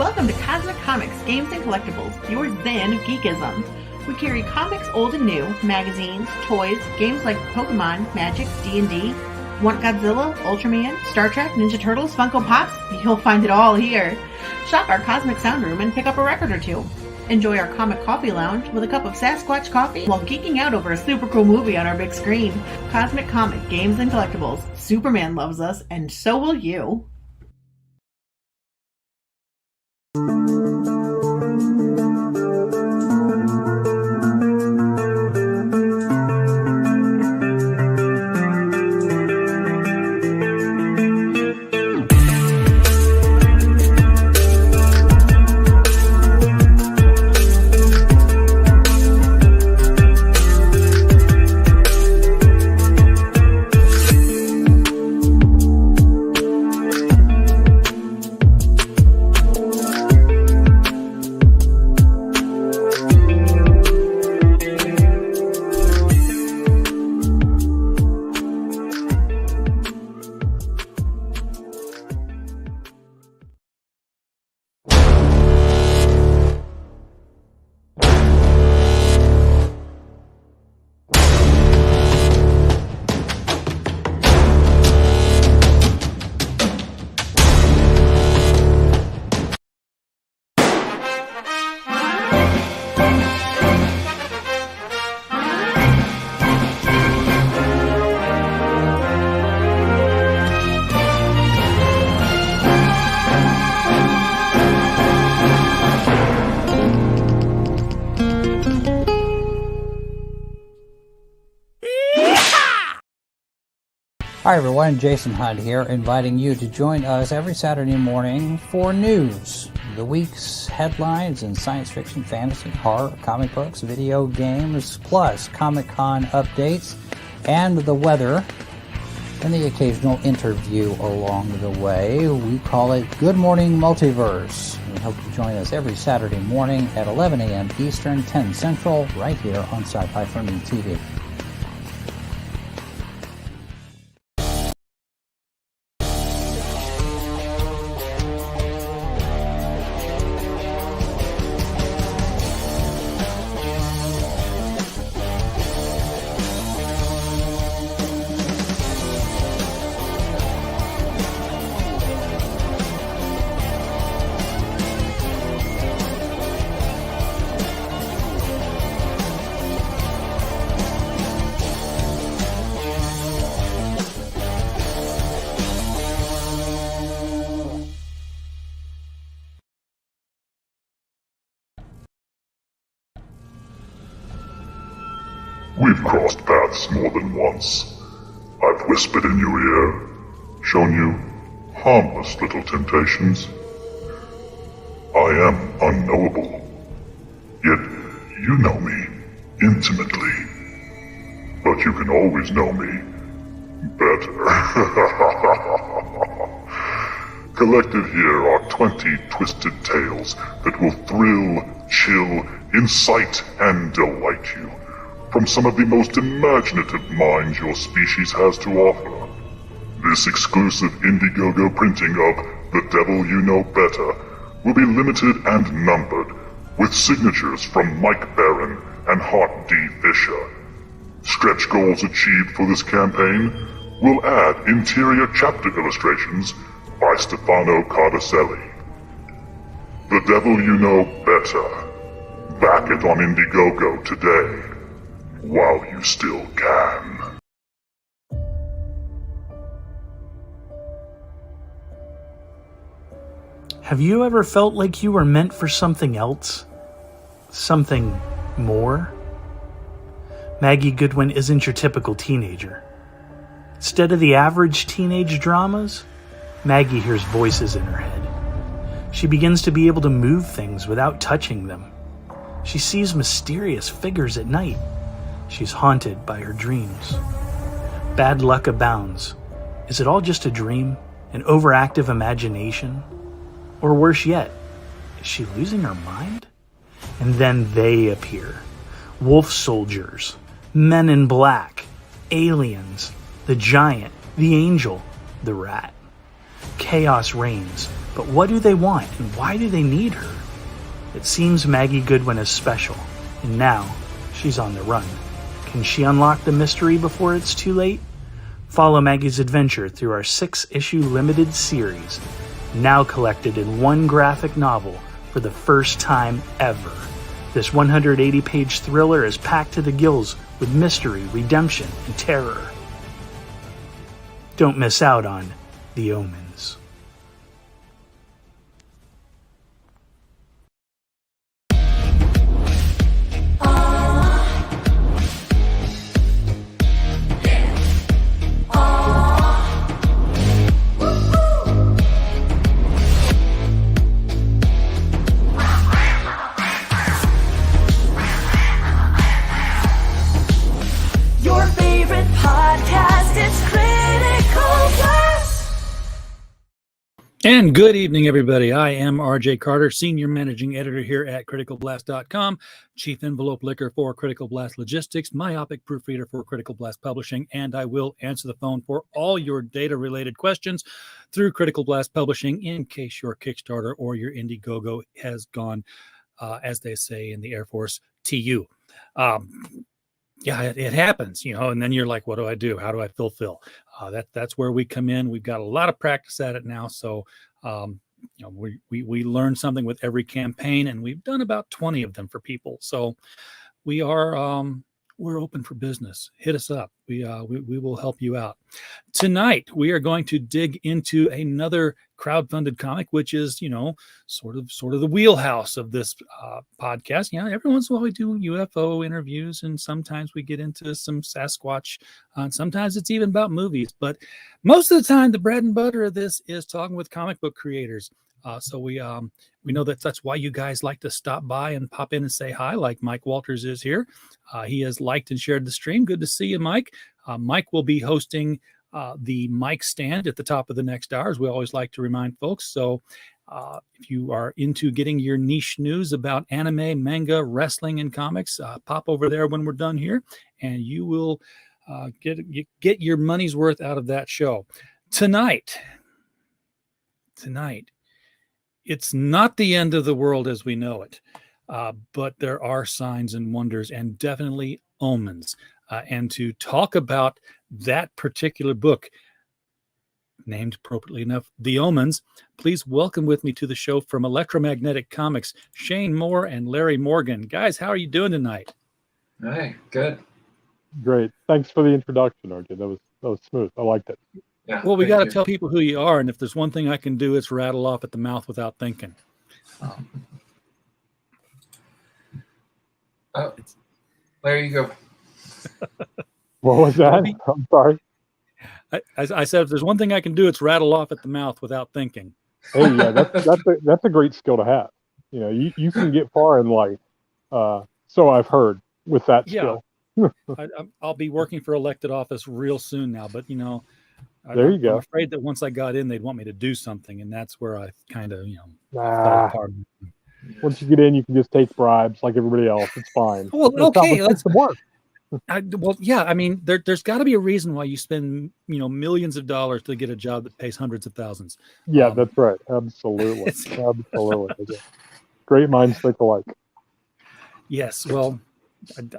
Welcome to Cosmic Comics, Games and Collectibles, your den of geekism. We carry comics old and new, magazines, toys, games like Pokemon, Magic, D&D. Want Godzilla, Ultraman, Star Trek, Ninja Turtles, Funko Pops? You'll find it all here. Shop our Cosmic Sound Room and pick up a record or two. Enjoy our Comic Coffee Lounge with a cup of Sasquatch coffee while geeking out over a super cool movie on our big screen. Cosmic Comic, Games and Collectibles. Superman loves us, and so will you. Hi everyone, Jason Hunt here, inviting you to join us every Saturday morning for news. The week's headlines in science fiction, fantasy, horror, comic books, video games, plus Comic-Con updates, and the weather, and the occasional interview along the way. We call it Good Morning Multiverse. We hope you join us every Saturday morning at 11 a.m. Eastern, 10 Central, right here on Sci-Fi for Me TV. We've crossed paths more than once. I've whispered in your ear, shown you harmless little temptations. I am unknowable, yet you know me intimately. But you can always know me better. Collected here are 20 twisted tales that will thrill, chill, incite, and delight you from some of the most imaginative minds your species has to offer. This exclusive Indiegogo printing of The Devil You Know Better will be limited and numbered, with signatures from Mike Barron and Hart D. Fisher. Stretch goals achieved for this campaign will add interior chapter illustrations by Stefano Cardacelli. The Devil You Know Better. Back it on Indiegogo today, while you still can. Have you ever felt like you were meant for something else? Something more? Maggie Goodwin isn't your typical teenager. Instead of the average teenage dramas, Maggie hears voices in her head. She begins to be able to move things without touching them. She sees mysterious figures at night. She's haunted by her dreams. Bad luck abounds. Is it all just a dream? An overactive imagination? Or worse yet, is she losing her mind? And then they appear. Wolf soldiers, men in black, aliens, the giant, the angel, the rat. chaos reigns. But what do they want, and why do they need her? It seems Maggie Goodwin is special, and now she's on the run. Can she unlock the mystery before it's too late? Follow Maggie's adventure through our 6-issue limited series, now collected in one graphic novel for the first time ever. This 180-page thriller is packed to the gills with mystery, redemption, and terror. Don't miss out on The Omens. Your favorite podcast, it's Critical Blast. And good evening, everybody. I am RJ Carter, Senior Managing Editor here at CriticalBlast.com, Chief Envelope Licker for Critical Blast Logistics, myopic proofreader for Critical Blast Publishing, and I will answer the phone for all your data-related questions through Critical Blast Publishing in case your Kickstarter or your Indiegogo has gone, as they say in the Air Force, TU. Yeah, it happens, and then you're like, what do I do? How do I fulfill? That's where we come in. We've got a lot of practice at it now. So, we learn something with every campaign, and we've done about 20 of them for people. So we are, we're open for business. Hit us up. We will help you out. Tonight, we are going to dig into another crowdfunded comic, which is, sort of the wheelhouse of this podcast. Every once in a while we do UFO interviews, and sometimes we get into some Sasquatch. Sometimes it's even about movies, but most of the time, the bread and butter of this is talking with comic book creators. So we know that's why you guys like to stop by and pop in and say hi, like Mike Walters is here. He has liked and shared the stream. Good to see you, Mike. Mike will be hosting the mic stand at the top of the next hour, as we always like to remind folks. So if you are into getting your niche news about anime, manga, wrestling, and comics, pop over there when we're done here, and you will get your money's worth out of that show. Tonight, it's not the end of the world as we know it, but there are signs and wonders, and definitely omens. And to talk about that particular book, named appropriately enough, The Omens, please welcome with me to the show from Electromagnetic Comics, Shane Moore and Larry Morgan. Guys, how are you doing tonight? Hey, good. Great. Thanks for the introduction, RJ. That was smooth. I liked it. Yeah, Well, we got to you. tell people who you are, and if there's one thing I can do, it's rattle off at the mouth without thinking. Oh, there you go. What was that? I'm sorry. I said, if there's one thing I can do, it's rattle off at the mouth without thinking. Hey, yeah, that's a great skill to have. You can get far in life. So I've heard with that skill. I'll be working for elected office real soon now, but There you go. I'm afraid that once I got in, they'd want me to do something, and that's where I kind of, fall Nah. apart. Once you get in, you can just take bribes like everybody else. It's fine. Well, That's not okay, what takes the work. I mean, there's got to be a reason why you spend, millions of dollars to get a job that pays hundreds of thousands. Yeah, that's right. Absolutely. Absolutely. Great minds think alike. Yes, well,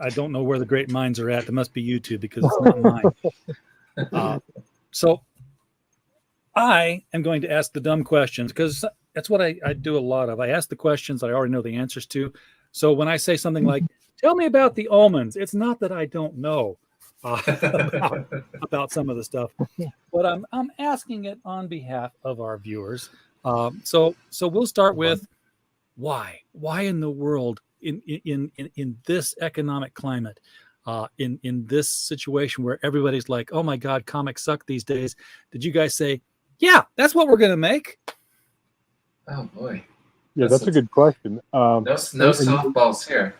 I don't know where the great minds are at. It must be YouTube because it's not mine. So I am going to ask the dumb questions because that's what I do a lot of. I ask the questions I already know the answers to. So when I say something like, tell me about the omens, it's not that I don't know about some of the stuff, but I'm asking it on behalf of our viewers. So we'll start with why in the world in this economic climate, in this situation where everybody's like, oh my God, comics suck these days. Did you guys say, yeah, that's what we're going to make? Oh boy. Yeah, that's a good question. No softballs here.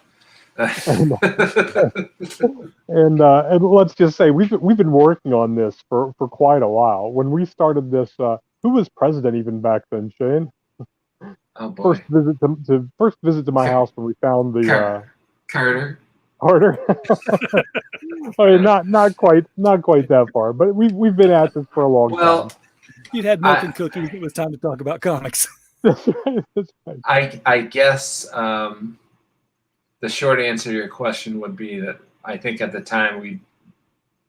And let's just say we've been working on this for quite a while. When we started this, who was president even back then, Shane? Oh boy. First visit to my house when we found the Carter. Carter. I mean, not quite that far, but we've been at this for a long time. You'd had milk and cookies. It was time to talk about comics. That's right. That's right. I guess the short answer to your question would be that I think at the time we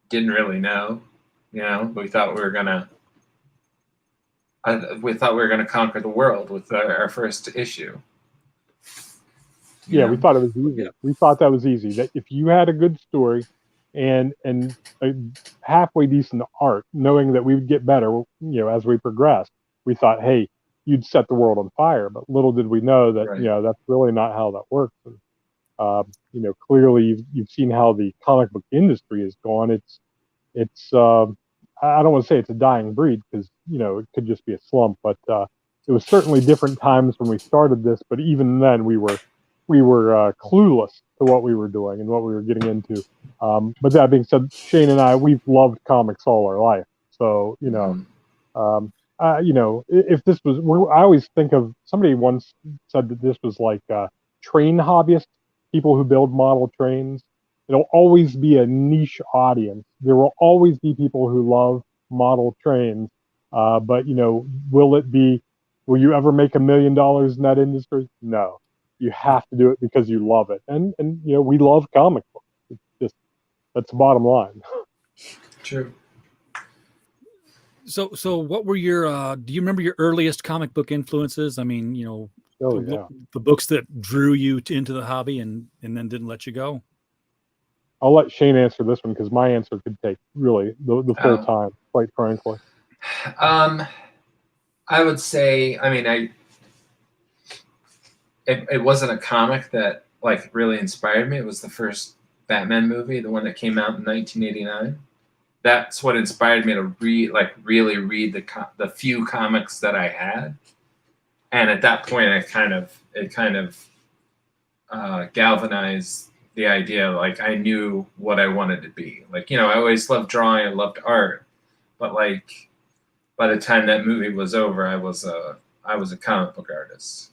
didn't really know. We thought we were gonna conquer the world with our first issue. We thought it was easy. Yeah. We thought that was easy. That if you had a good story and a halfway decent art, knowing that we would get better, as we progressed, we thought, hey, you'd set the world on fire. But little did we know that, Right. that's really not how that works. And, clearly you've seen how the comic book industry has gone. It's I don't want to say it's a dying breed because it could just be a slump, but it was certainly different times when we started this. But even then, we were clueless to what we were doing and what we were getting into. But that being said, Shane and I, we've loved comics all our life. So if this was, I always think of, somebody once said that this was like train hobbyists, people who build model trains. It'll always be a niche audience. There will always be people who love model trains. But will you ever make $1 million in that industry? No. You have to do it because you love it. And we love comic books. It's just, that's the bottom line. True. So what were your do you remember your earliest comic book influences? I mean, the books that drew you into the hobby and then didn't let you go. I'll let Shane answer this one because my answer could take really the full time, quite frankly. I would say, it wasn't a comic that like really inspired me. It was the first Batman movie, the one that came out in 1989. That's what inspired me to really read the few comics that I had. And at that point, it kind of galvanized the idea. Like I knew what I wanted to be. Like, I always loved drawing. I loved art, but like by the time that movie was over, I was a comic book artist,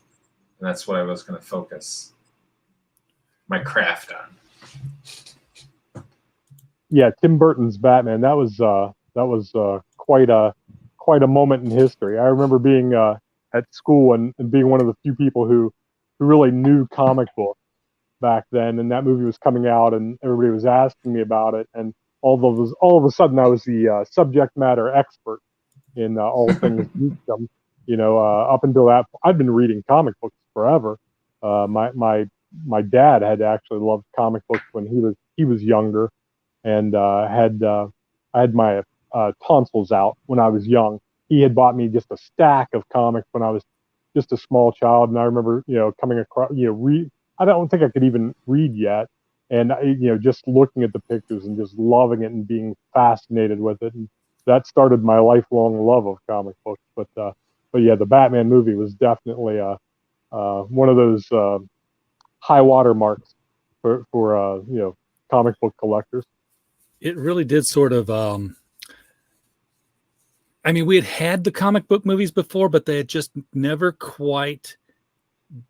and that's what I was going to focus my craft on. Yeah, Tim Burton's Batman. That was quite a moment in history. I remember being at school and being one of the few people who really knew comic books back then, and that movie was coming out, and everybody was asking me about it, and all of a sudden I was the subject matter expert in all things geekdom. Up until that, I'd been reading comic books forever. My dad had actually loved comic books when he was younger, and I had my tonsils out when I was young. He had bought me just a stack of comics when I was just a small child, and I remember coming across I don't think I could even read yet, and just looking at the pictures and just loving it and being fascinated with it, and that started my lifelong love of comic books. But yeah, the Batman movie was definitely one of those high water marks for comic book collectors. It really did sort of. We had the comic book movies before, but they had just never quite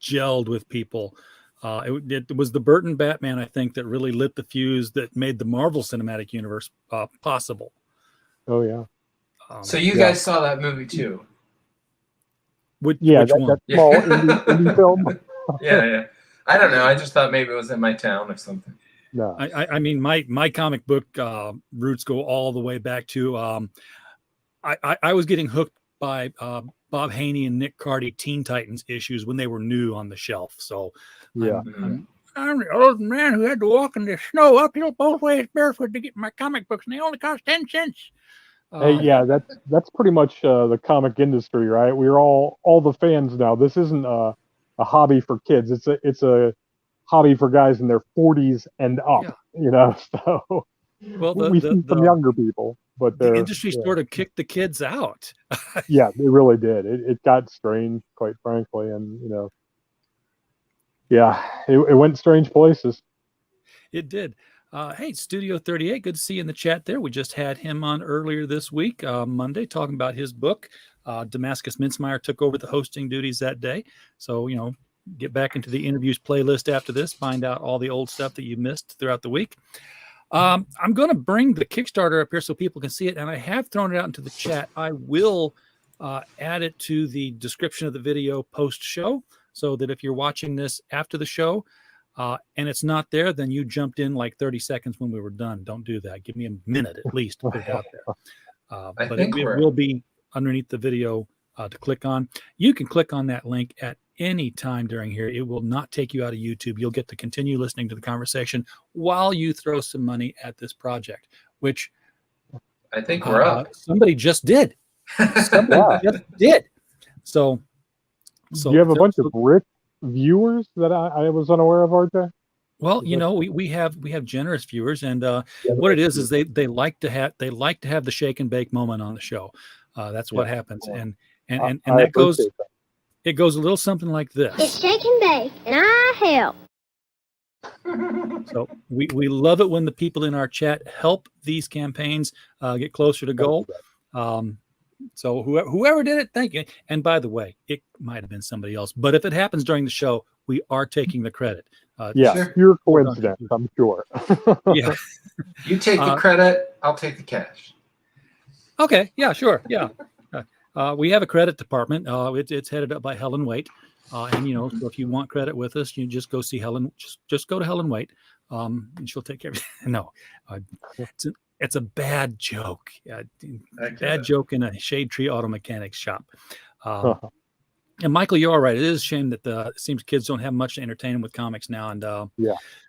gelled with people. It was the Burton Batman, I think, that really lit the fuse that made the Marvel Cinematic Universe possible. Oh yeah. So you guys saw that movie too? Which one? That small indie film. Yeah. I don't know. I just thought maybe it was in my town or something. No. My comic book roots go all the way back to I was getting hooked by Bob Haney and Nick Cardy Teen Titans issues when they were new on the shelf. So yeah. I'm the old man who had to walk in the snow uphill both ways barefoot to get my comic books, and they only cost 10 cents. Hey, yeah, that's pretty much the comic industry, right? We're all the fans now. This isn't a hobby for kids. It's a hobby for guys in their 40s and up. Yeah. So well, we see some younger people, but the industry sort of kicked the kids out. Yeah, they really did. It got strange, quite frankly, and it went strange places. It did. Hey, Studio 38, good to see you in the chat there. We just had him on earlier this week, Monday, talking about his book. Damascus Mincemeyer took over the hosting duties that day. So, get back into the interviews playlist after this, find out all the old stuff that you missed throughout the week. I'm going to bring the Kickstarter up here so people can see it, and I have thrown it out into the chat. I will add it to the description of the video post-show, so that if you're watching this after the show and it's not there, then you jumped in like 30 seconds when we were done. Don't do that. Give me a minute at least to put it out there. But it will be underneath the video to click on. You can click on that link at any time during here. It will not take you out of YouTube. You'll get to continue listening to the conversation while you throw some money at this project, which I think we're up. Somebody just did. Somebody just did. So you have a bunch of rich viewers that I was unaware of, RJ? Well, you know, we have generous viewers, and what it is they like to have the shake and bake moment on the show. That's what happens, and that goes. It goes a little something like this. It's shake and bake, and I help. So we love it when the people in our chat help these campaigns get closer to goal. So whoever did it, thank you. And by the way, it might have been somebody else, but if it happens during the show, we are taking the credit. Pure coincidence, I'm sure. Yeah, you take the credit, I'll take the cash. Okay, yeah, sure, yeah. We have a credit department. It's headed up by Helen Waite, and you know, so if you want credit with us, you just go see Helen. Just go to Helen Waite, and she'll take care of it. No, it's a bad joke. Bad joke in a shade tree auto mechanics shop. And Michael, you're all right. It is a shame that it seems kids don't have much to entertain them with comics now. And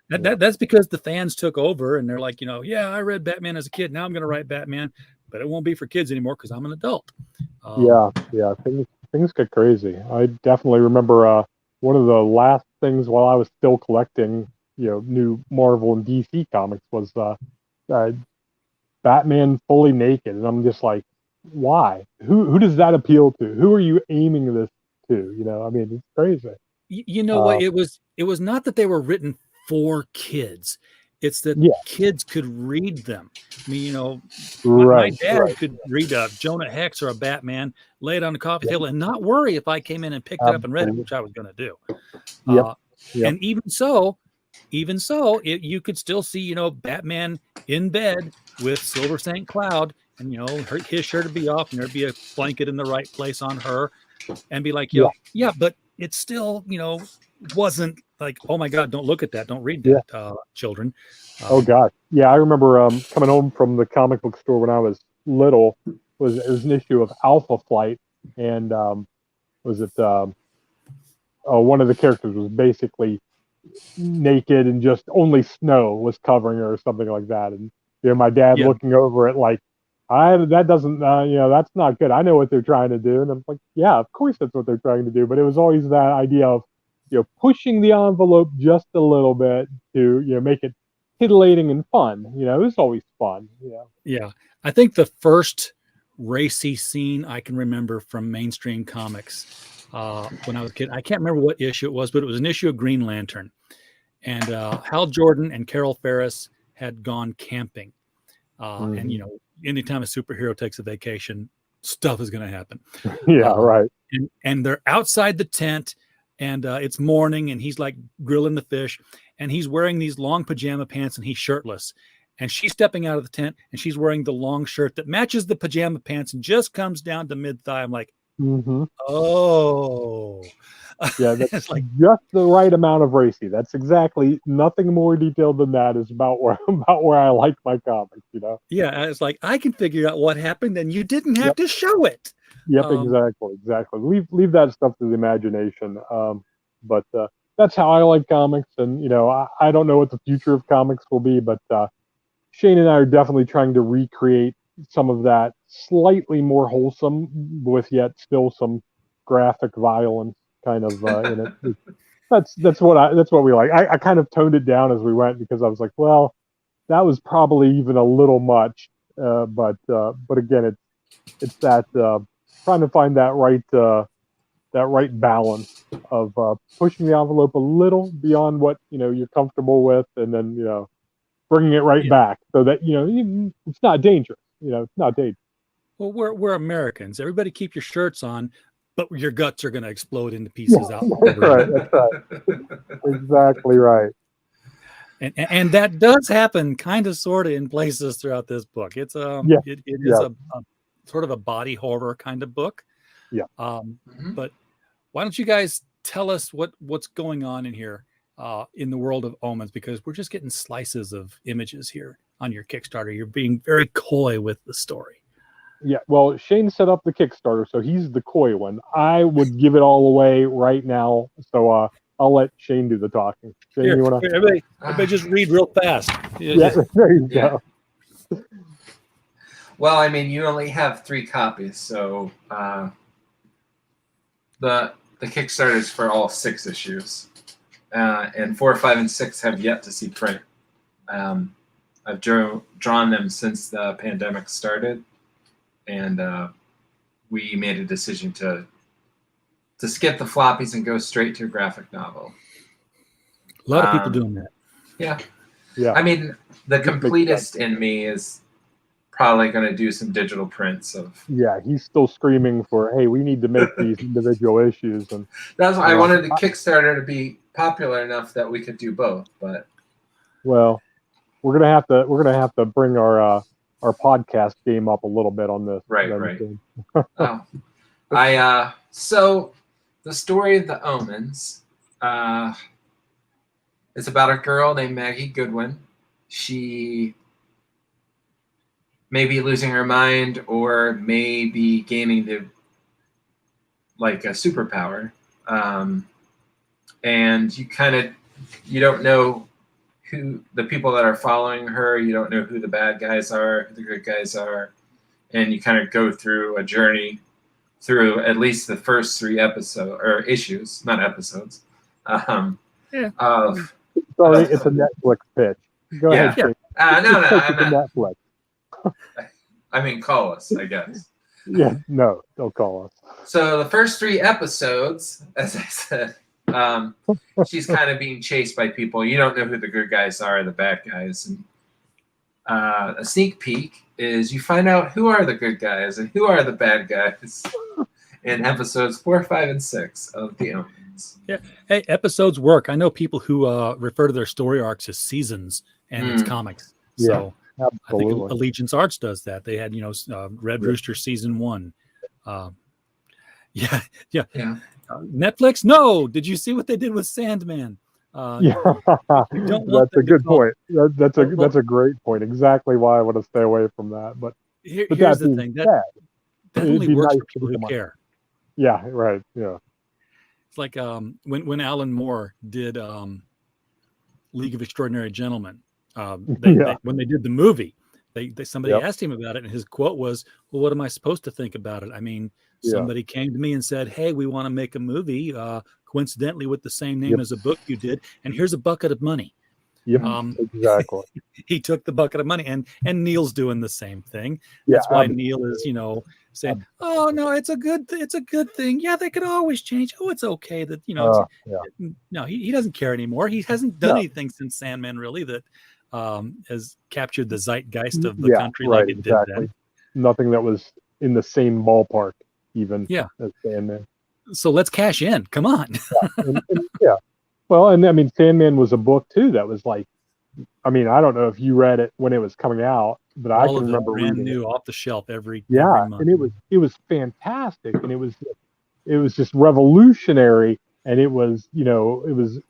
that's because the fans took over and they're like, you know, yeah, I read Batman as a kid. Now I'm going to write Batman, but it won't be for kids anymore because I'm an adult. Things get crazy. I definitely remember one of the last things while I was still collecting, you know, new Marvel and DC comics was Batman fully naked, and I'm just like, why? Who does that appeal to? Who are you aiming this to? You know, I mean, it's crazy. You know what? It was not that they were written for kids. It's that kids could read them. I mean, you know, my dad could read a Jonah Hex or a Batman, lay it on the coffee table, and not worry if I came in and picked it up and read it, which I was going to do. And even so, you could still see, you know, Batman in bed with Silver St. Cloud, and you know, his shirt would be off, and there'd be a blanket in the right place on her, and be like, but it still, you know, wasn't like, oh my God, don't look at that, don't read that, children. Oh gosh, yeah, I remember coming home from the comic book store when I was little. It was an issue of Alpha Flight, and one of the characters was basically naked and just only snow was covering her or something like that, and you know, my dad looking over it like, that doesn't, you know, that's not good. I know what they're trying to do, and I'm like, yeah, of course that's what they're trying to do, but it was always that idea of, you know, pushing the envelope just a little bit to, you know, make it titillating and fun. You know, it was always fun. You know? Yeah, I think the first racy scene I can remember from mainstream comics when I was a kid, I can't remember what issue it was, but it was an issue of Green Lantern, and Hal Jordan and Carol Ferris had gone camping, and you know, anytime a superhero takes a vacation, stuff is going to happen. Right. And they're outside the tent. And it's morning, and he's like grilling the fish, and he's wearing these long pajama pants, and he's shirtless. And she's stepping out of the tent, and she's wearing the long shirt that matches the pajama pants and just comes down to mid-thigh. I'm like, oh. Yeah, that's like just the right amount of racy. That's exactly, nothing more detailed than that is about where I like my comics, you know? Yeah, it's like, I can figure out what happened, and you didn't have to show it. Yep, exactly. Leave that stuff to the imagination. But that's how I like comics, and you know, I don't know what the future of comics will be, but Shane and I are definitely trying to recreate some of that slightly more wholesome, with yet still some graphic violence kind of in it. That's what we like. I kind of toned it down as we went because I was like, well, that was probably even a little much. But again, it's that. Trying to find that right balance of pushing the envelope a little beyond what, you know, you're comfortable with, and then, you know, bringing it right back so that, you know, it's not dangerous. You know, it's not dangerous. Well, we're Americans. Everybody keep your shirts on, but your guts are going to explode into pieces out. Right. That's right. Exactly right. And that does happen kind of sort of in places throughout this book. It's Yeah. it is a sort of a body horror kind of book. Yeah. But why don't you guys tell us what's going on in here in the world of Omens, because we're just getting slices of images here on your Kickstarter. You're being very coy with the story. Yeah, well, Shane set up the Kickstarter, so he's the coy one. I would give it all away right now, so I'll let Shane do the talking. Shane, Here, you want to? everybody just read real fast. Yeah, there you go. Well, I mean, you only have 3 copies, so the Kickstarter is for all 6 issues, and 4, 5, and 6 have yet to see print. I've drawn them since the pandemic started, and we made a decision to skip the floppies and go straight to a graphic novel. A lot of people doing that. Yeah. Yeah. I mean, the completist in me is probably going to do some digital prints of. Yeah, he's still screaming for, hey, we need to make these individual issues, and that's why I wanted the Kickstarter to be popular enough that we could do both. But well, we're gonna have to bring our podcast game up a little bit on this. Right. So the story of the Omens is about a girl named Maggie Goodwin. She may be losing her mind or may be gaining a superpower. And you don't know who the people that are following her. You don't know who the bad guys are, who the good guys are. And you kind of go through a journey through at least the first 3 episodes or issues, not episodes. Sorry, it's a Netflix pitch. Go ahead. No, I'm not. Netflix. I mean, call us, I guess. Yeah, no, don't call us. So the first 3 episodes, as I said, she's kind of being chased by people. You don't know who the good guys are, the bad guys. And a sneak peek is you find out who are the good guys and who are the bad guys in episodes 4, 5, and 6 of The Omens. Yeah. Hey, episodes work. I know people who refer to their story arcs as seasons and it's comics. So absolutely. I think Allegiance Arts does that. They had, Red Rooster season 1. Yeah. Netflix? No. Did you see what they did with Sandman? That's a good point. That's a great point. Exactly why I want to stay away from that. But here's the thing. That only works for people who care. Yeah, right. Yeah. It's like when Alan Moore did League of Extraordinary Gentlemen. When they did the movie, somebody asked him about it, and his quote was, "Well, what am I supposed to think about it? I mean, somebody came to me and said, 'Hey, we want to make a movie, coincidentally with the same name as a book you did, and here's a bucket of money.'" Exactly. He took the bucket of money, and Neil's doing the same thing. That's why Neil is, saying, "Oh no, it's a good thing. Yeah, they could always change. Oh, it's okay that No, he doesn't care anymore. He hasn't done anything since Sandman really that has captured the zeitgeist of the country like it did then. Nothing that was in the same ballpark even as Sandman. So let's cash in. Come on. Well, and I mean, Sandman was a book too that was like, I mean, I don't know if you read it when it was coming out, but I can remember brand reading new off the shelf every month. And it was fantastic, and it was just revolutionary, and it was it was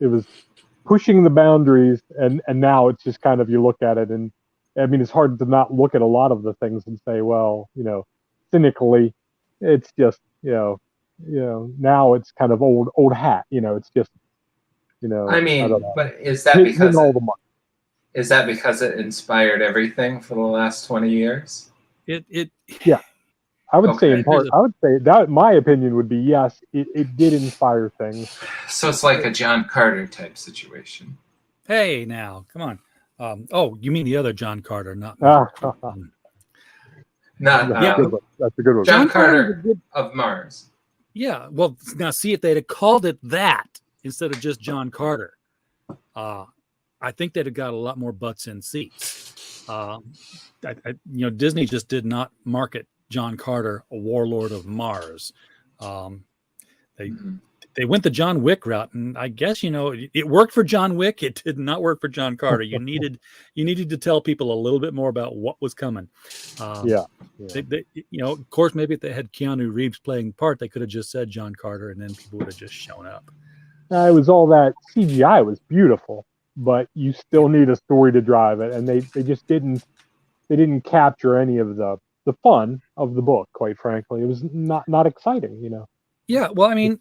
pushing the boundaries, and now it's just kind of, you look at it, and I mean, it's hard to not look at a lot of the things and say, well, cynically, it's just now it's kind of old hat, it's just I mean, I don't know. But is that because all the money? Is that because it inspired everything for the last 20 years? I would say in part. I would say that my opinion would be yes. It did inspire things. So it's like a John Carter type situation. Hey, now, come on. You mean the other John Carter, not that's a good one. John Carter of Mars. Yeah. Well, now see, if they'd have called it that instead of just John Carter, I think they'd have got a lot more butts in seats. Disney just did not market John Carter, a warlord of Mars. they went the John Wick route, and I guess it worked for John Wick. It did not work for John Carter. You needed to tell people a little bit more about what was coming. Of course, maybe if they had Keanu Reeves playing the part, they could have just said John Carter, and then people would have just shown up. It was all that CGI was beautiful, but you still need a story to drive it, and they just didn't capture any of the fun of the book. Quite frankly, it was not exciting. Yeah, well, I mean,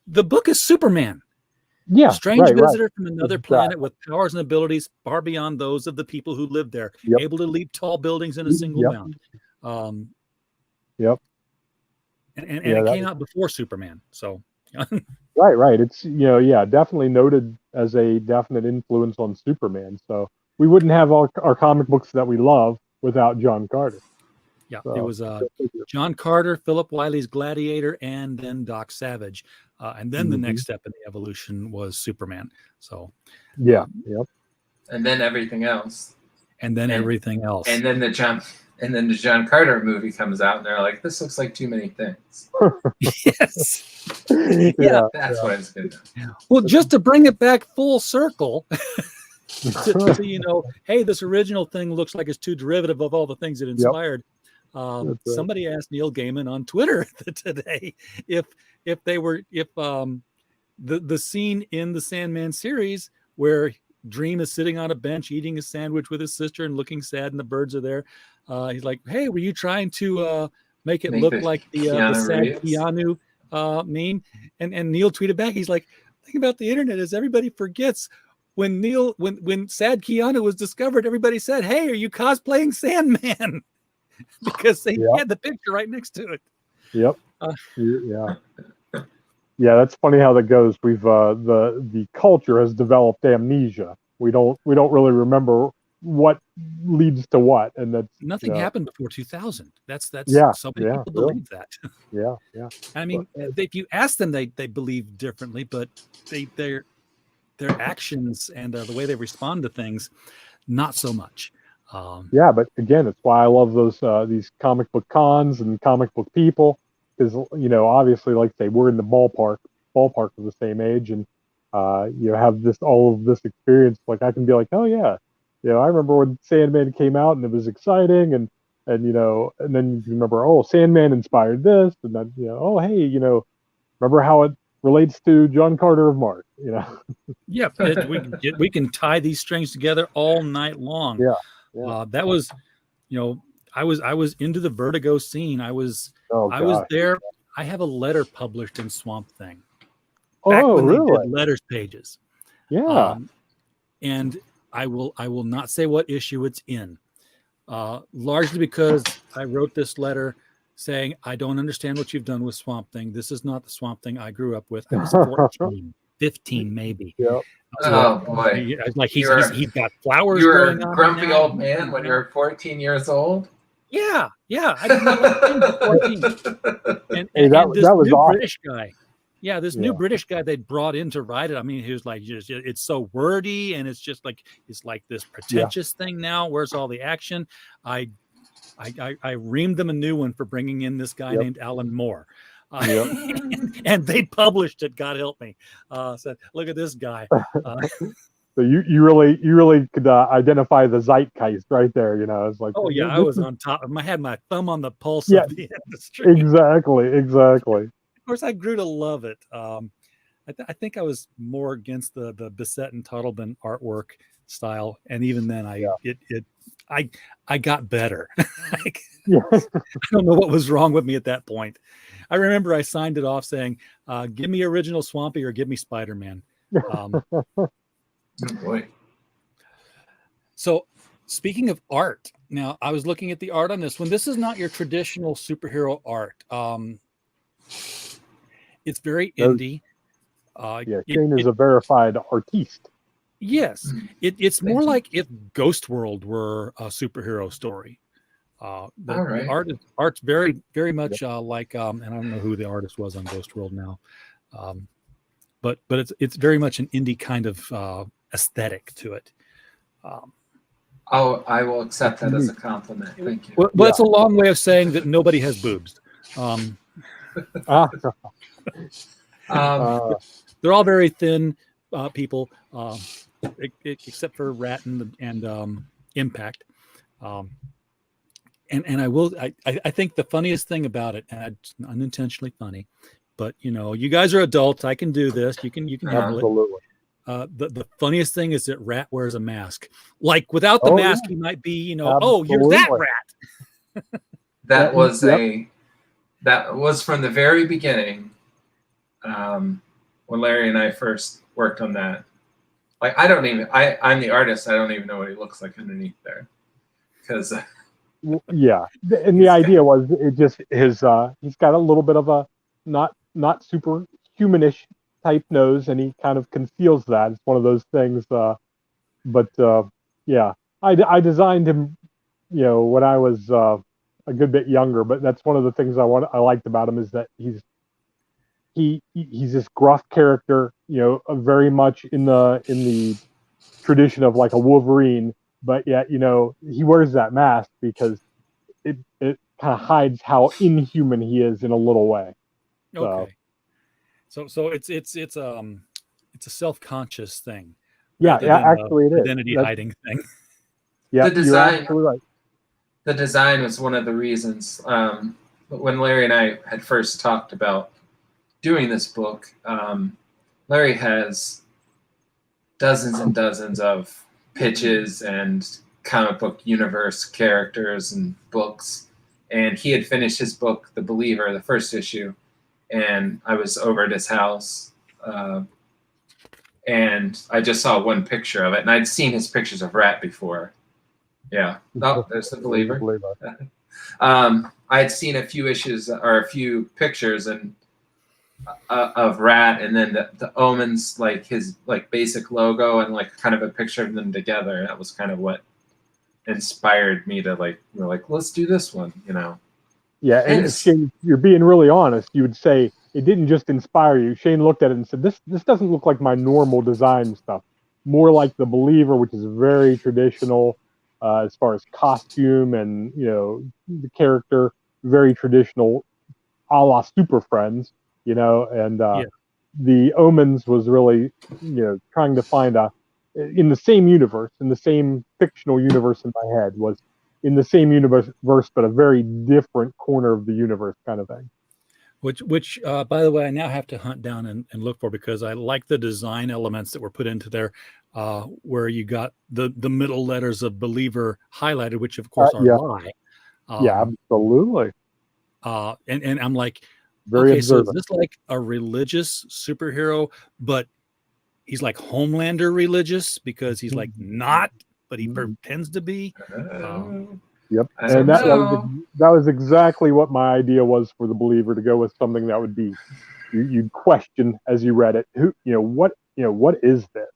the book is Superman. Yeah, strange visitor from another planet with powers and abilities far beyond those of the people who lived there, able to leap tall buildings in a single bound. And it came out before Superman, so. Right. It's definitely noted as a definite influence on Superman. So we wouldn't have our comic books that we love without John Carter. Yeah, it was John Carter, Philip Wiley's Gladiator, and then Doc Savage, and then the next step in the evolution was Superman. So and then everything else, and then everything else, and then the John Carter movie comes out, and they're like, "This looks like too many things." Yes, that's what it's good. Well, just to bring it back full circle. Hey, this original thing looks like it's too derivative of all the things it inspired. Somebody asked Neil Gaiman on Twitter today if the scene in the Sandman series where Dream is sitting on a bench eating a sandwich with his sister and looking sad, and the birds are there. He's like, "Hey, were you trying to make it look like the sad Keanu meme?" And Neil tweeted back, he's like, "The thing about the internet is everybody forgets." When sad Keanu was discovered, everybody said, "Hey, are you cosplaying Sandman?" Because they had the picture right next to it. That's funny how that goes. We've the culture has developed amnesia. We don't really remember what leads to what, and that's nothing happened before 2000. That's so many people believe that. I mean, if you ask them, they believe differently, but their actions and the way they respond to things, not so much. But again, it's why I love those these comic book cons and comic book people, because obviously, like I say, we're in the ballpark of the same age, and have all of this experience. Like I can be like, oh yeah, I remember when Sandman came out and it was exciting, and then you remember, oh, Sandman inspired this, and then oh hey, remember how it relates to John Carter of Mars, we can tie these strings together all night long. That was, I was into the Vertigo scene. I was there. I have a letter published in Swamp Thing. Back when they did letters pages. And I will not say what issue it's in. Largely because I wrote this letter saying, I don't understand what you've done with Swamp Thing. This is not the Swamp Thing I grew up with. I was 14, 15 maybe. Oh boy! I was like, he's got flowers. You were growing a on grumpy old man when you were 14 years old. Yeah. I didn't know 14. And this new awesome. British guy. Yeah, this new British guy they brought in to write it. I mean, he was like, it's so wordy, and it's just like this pretentious thing now. Where's all the action? I reamed them a new one for bringing in this guy named Alan Moore. And they published it. God help me. Said, look at this guy. So you really could identify the zeitgeist right there. It's like, oh yeah, I was on top. I had my thumb on the pulse of the industry. Exactly. Of course, I grew to love it. I think I was more against the Bissett and Tuttleben artwork style, and even then, I got better. I don't know what was wrong with me at that point. I remember I signed it off saying, "Give me original Swampy or give me Spider-Man." Good boy. So, speaking of art, now I was looking at the art on this one. This is not your traditional superhero art. It's very indie. Shane is a verified artiste. Yes, it's more like if Ghost World were a superhero story. The art's very, very much like, and I don't know who the artist was on Ghost World now, but it's very much an indie kind of aesthetic to it. I will accept that as a compliment. Thank you. Well, it's a long way of saying that nobody has boobs. They're all very thin people, except for Rat and Impact. And I think the funniest thing about it, and it's unintentionally funny, but you guys are adults. I can do this. You can handle Absolutely. it. The funniest thing is that Rat wears a mask. Like without the mask, he might be, oh, you're that Rat. That was that was from the very beginning. When Larry and I first worked on that, like I'm the artist. I don't even know what he looks like underneath there, because yeah, and the idea was it just he's got a little bit of a not super humanish type nose, and he kind of conceals that. It's one of those things. Yeah, I designed him, when I was a good bit younger. But that's one of the things I liked about him, is that he's this gruff character, very much in the tradition of like a Wolverine, but yet, he wears that mask because it kind of hides how inhuman he is in a little way. Okay. So it's a self-conscious thing. Yeah, actually it is. Identity hiding thing. Yeah, the design, you're absolutely right. The design was one of the reasons. When Larry and I had first talked about doing this book, Larry has dozens and dozens of pitches and comic book universe characters and books, and he had finished his book, The Believer, the first issue, and I was over at his house, and I just saw one picture of it, and I'd seen his pictures of Rat before. Yeah, there's The Believer. I had seen a few issues or a few pictures and of Rat, and then the Omens, like his basic logo, and like kind of a picture of them together. That was kind of what inspired me to let's do this one, Yeah, and Shane, you're being really honest. You would say it didn't just inspire you. Shane looked at it and said, "This doesn't look like my normal design stuff. More like The Believer, which is very traditional as far as costume and the character, very traditional, a la Super Friends, and the Omens was really trying to find in the same universe, in the same fictional universe in my head, was in the same universe, but a very different corner of the universe kind of thing. Which by the way, I now have to hunt down and look for, because I like the design elements that were put into there, where you got the middle letters of Believer highlighted, which of course are lie. Yeah, absolutely. And I'm like, very okay, observant. so is this like a religious superhero, but he's like Homelander religious because he's like not, but he pretends to be. Yep, and that was exactly what my idea was for The Believer, to go with something that would be you'd question as you read it. What is this?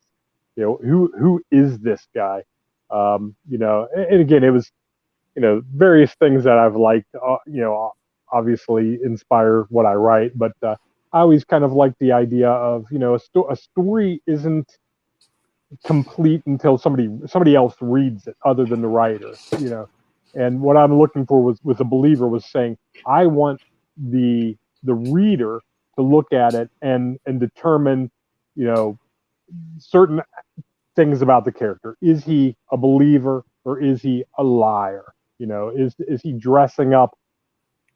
Who is this guy? And again, it was various things that I've liked. Obviously inspire what I write, but I always kind of like the idea of a story isn't complete until somebody else reads it, other than the writer. And what I'm looking for with The Believer was saying, I want the reader to look at it and determine certain things about the character. Is he a believer or is he a liar? Is he dressing up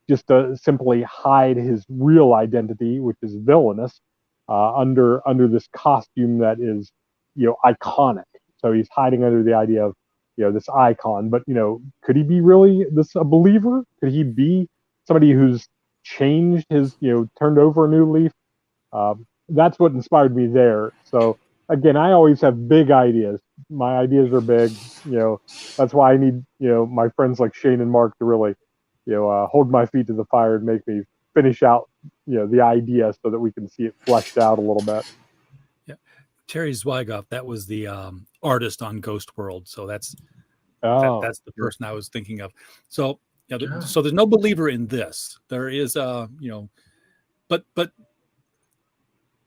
just to simply hide his real identity, which is villainous, under this costume that is iconic? So he's hiding under the idea of this icon, but could he be really a believer? Could he be somebody who's changed his turned over a new leaf? That's what inspired me there. So again, I always have big ideas. My ideas are big. That's why I need my friends like Shane and Mark to really hold my feet to the fire and make me finish out the idea so that we can see it fleshed out a little bit. Terry Zwigoff, that was the artist on Ghost World. So that's the person I was thinking of. So so there's no believer in this. There is but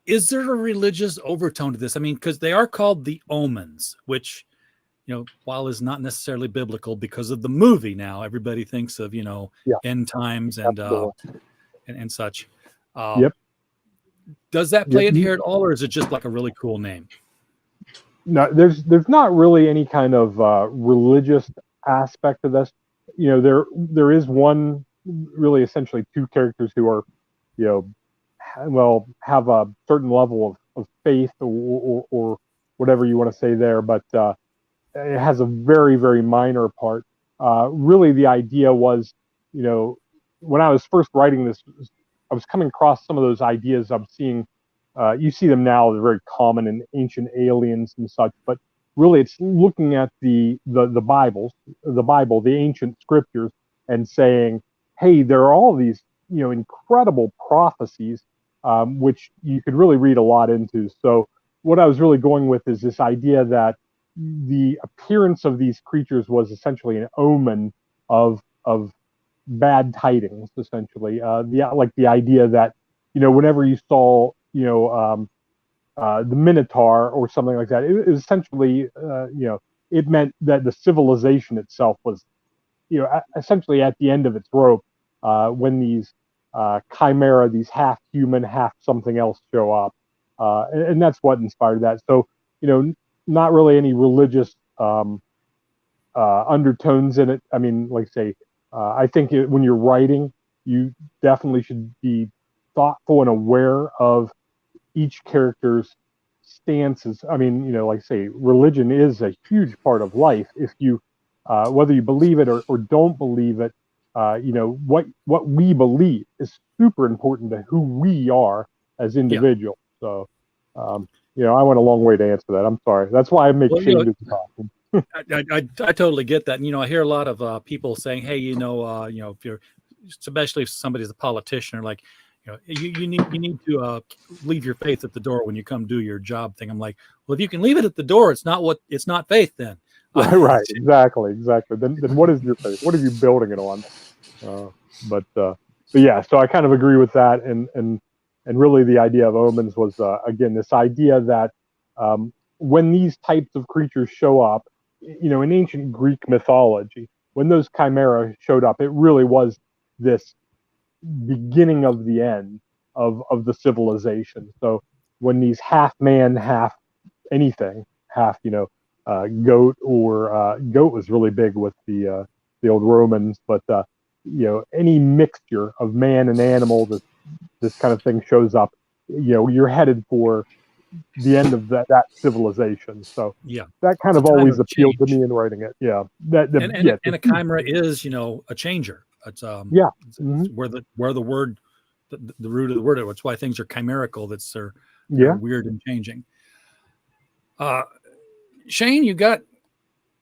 is there a religious overtone to this? I mean, because they are called the Omens, which while is not necessarily biblical, because of the movie, now everybody thinks of end times and such. Yep. Does that play Yeah, into here at all, or is it just like a really cool name? No, there's not really any kind of religious aspect to this. There is one, really essentially two characters who are, have a certain level of faith or whatever you want to say there, but it has a very, very minor part. Really, the idea was, when I was first writing this, I was coming across some of those ideas I'm seeing. You see them now; they're very common in Ancient Aliens and such. But really, it's looking at the Bible, the ancient scriptures, and saying, "Hey, there are all these, incredible prophecies, which you could really read a lot into." So, what I was really going with is this idea that the appearance of these creatures was essentially an omen of bad tidings, essentially. The idea that, whenever you saw, the Minotaur or something like that, it essentially, it meant that the civilization itself was, essentially at the end of its rope, when these chimera, these half human, half something else show up. And that's what inspired that. So, not really any religious undertones in it. I mean, like I say, I think when you're writing, you definitely should be thoughtful and aware of each character's stances. I mean, like I say, religion is a huge part of life. If you, whether you believe it or don't believe it, what we believe is super important to who we are as individuals. So, I went a long way to answer that. I'm sorry. That's why I make changes to talking. I totally get that. And, I hear a lot of people saying, hey, if you're, especially if somebody's a politician, or like, you need to leave your faith at the door when you come do your job thing. I'm like, well, if you can leave it at the door, it's not faith then. Right. Exactly. Then what is your faith? What are you building it on? But yeah, so I kind of agree with that. And really the idea of Omens was, again, this idea that when these types of creatures show up, in ancient Greek mythology, when those chimera showed up, it really was this beginning of the end of the civilization. So when these half man, half anything, half, goat, or goat was really big with the old Romans, but any mixture of man and animal, this kind of thing shows up, you're headed for the end of that civilization. So yeah, that kind of always appealed to me in writing it. Yeah, and a chimera is a changer. It's it's where the word, the root of the word. It's why things are chimerical. They're weird and changing. Shane, you got